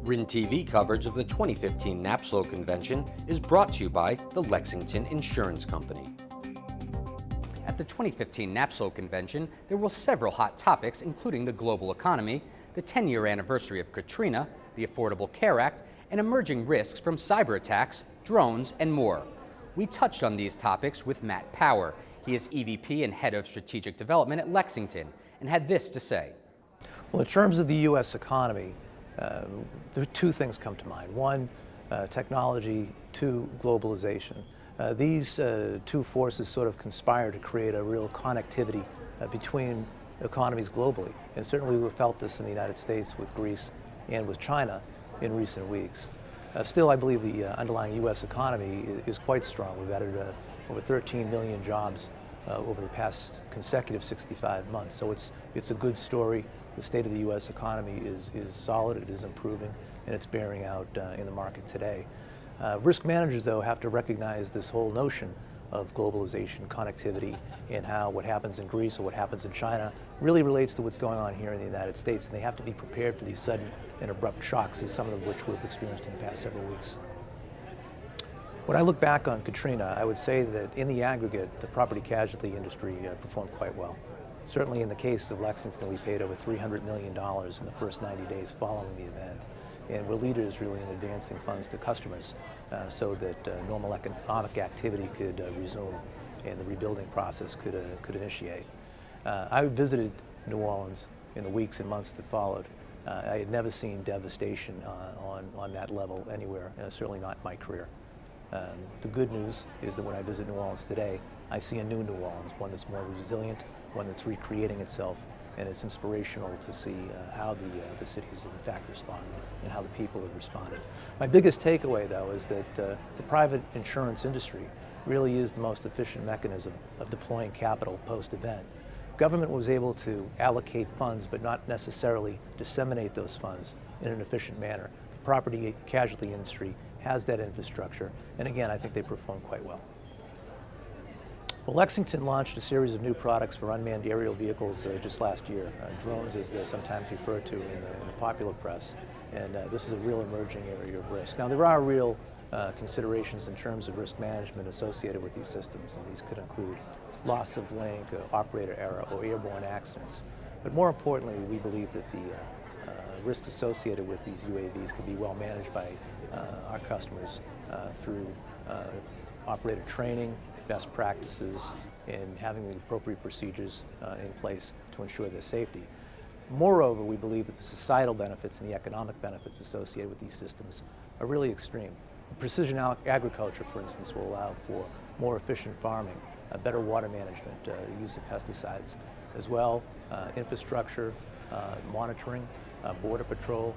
RIN TV coverage of the 2015 NAPSLO convention is brought to you by the Lexington Insurance Company. At the 2015 NAPSLO convention, there were several hot topics, including the global economy, the 10-year anniversary of Katrina, the Affordable Care Act, and emerging risks from cyber attacks, drones, and more. We touched on these topics with Matt Power. He is EVP and Head of Strategic Development at Lexington, and had this to say. Well, in terms of the U.S. economy, there are two things come to mind. One, technology. Two, globalization. These two forces sort of conspire to create a real connectivity between economies globally. And certainly we've felt this in the United States with Greece and with China in recent weeks. Still, I believe the underlying U.S. economy is quite strong. We've added over 13 million jobs over the past consecutive 65 months. So it's a good story. The state of the U.S. economy is solid, it is improving, and it's bearing out in the market today. Risk managers, though, have to recognize this whole notion of globalization, connectivity, and how what happens in Greece or what happens in China really relates to what's going on here in the United States, and they have to be prepared for these sudden and abrupt shocks, as some of which we've experienced in the past several weeks. When I look back on Katrina, I would say that in the aggregate, the property casualty industry performed quite well. Certainly in the case of Lexington, we paid over $300 million in the first 90 days following the event. And we're leaders really in advancing funds to customers so that normal economic activity could resume and the rebuilding process could initiate. I visited New Orleans in the weeks and months that followed. I had never seen devastation on that level anywhere, certainly not in my career. The good news is that when I visit New Orleans today, I see a new New Orleans, one that's more resilient, one that's recreating itself, and it's inspirational to see how the cities in fact respond and how the people have responded. My biggest takeaway, though, is that the private insurance industry really is the most efficient mechanism of deploying capital post-event. Government was able to allocate funds but not necessarily disseminate those funds in an efficient manner. The property casualty industry has that infrastructure, and again, I think they perform quite well. Well, Lexington launched a series of new products for unmanned aerial vehicles just last year. Drones, as they're sometimes referred to in the popular press, and this is a real emerging area of risk. Now, there are real considerations in terms of risk management associated with these systems, and these could include loss of link, operator error, or airborne accidents. But more importantly, we believe that the risks associated with these UAVs could be well managed by our customers through operator training, best practices, and having the appropriate procedures in place to ensure their safety. Moreover, we believe that the societal benefits and the economic benefits associated with these systems are really extreme. Precision agriculture, for instance, will allow for more efficient farming, better water management, use of pesticides, as well infrastructure, monitoring, border patrol,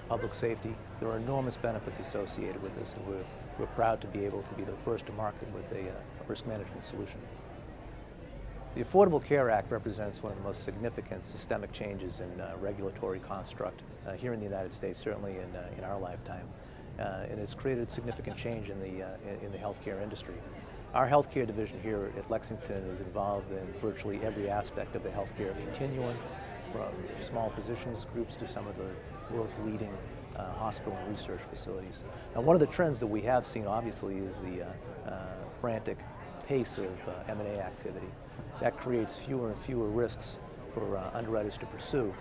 public safety. There are enormous benefits associated with this, and we're proud to be able to be the first to market with a risk management solution. The Affordable Care Act represents one of the most significant systemic changes in regulatory construct here in the United States, certainly in our lifetime. And it's created significant change in the healthcare industry. Our healthcare division here at Lexington is involved in virtually every aspect of the healthcare continuum, from small physicians groups to some of the world's leading hospital and research facilities. Now, one of the trends that we have seen, obviously, is the frantic pace of M&A activity. That creates fewer and fewer risks for underwriters to pursue,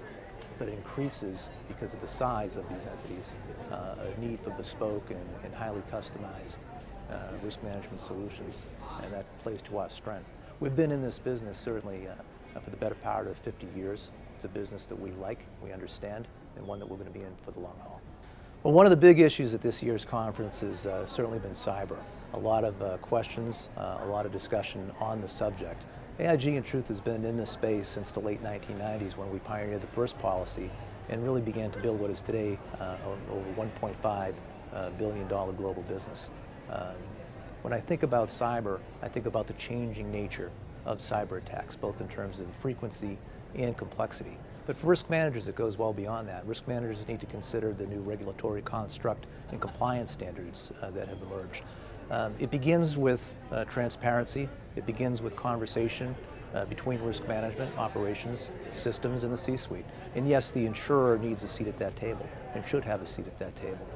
but it increases, because of the size of these entities, a need for bespoke and highly customized risk management solutions, and that plays to our strength. We've been in this business certainly for the better part of 50 years. It's a business that we like, we understand, and one that we're going to be in for the long haul. Well, one of the big issues at this year's conference has certainly been cyber. A lot of questions, a lot of discussion on the subject. AIG, in truth, has been in this space since the late 1990s, when we pioneered the first policy and really began to build what is today over $1.5 billion global business. When I think about cyber, I think about the changing nature of cyber attacks, both in terms of frequency and complexity. But for risk managers, it goes well beyond that. Risk managers need to consider the new regulatory construct and compliance standards that have emerged. It begins with transparency. It begins with conversation between risk management, operations, systems, and the C-suite. And yes, the insurer needs a seat at that table and should have a seat at that table.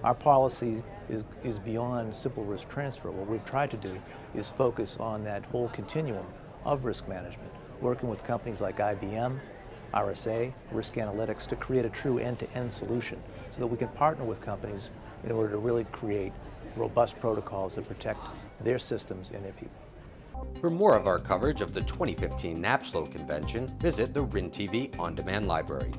Our policy is beyond simple risk transfer. What we've tried to do is focus on that whole continuum of risk management, working with companies like IBM, RSA, Risk Analytics to create a true end-to-end solution so that we can partner with companies in order to really create robust protocols that protect their systems and their people. For more of our coverage of the 2015 NAPSLO Convention, visit the RIN TV On Demand Library.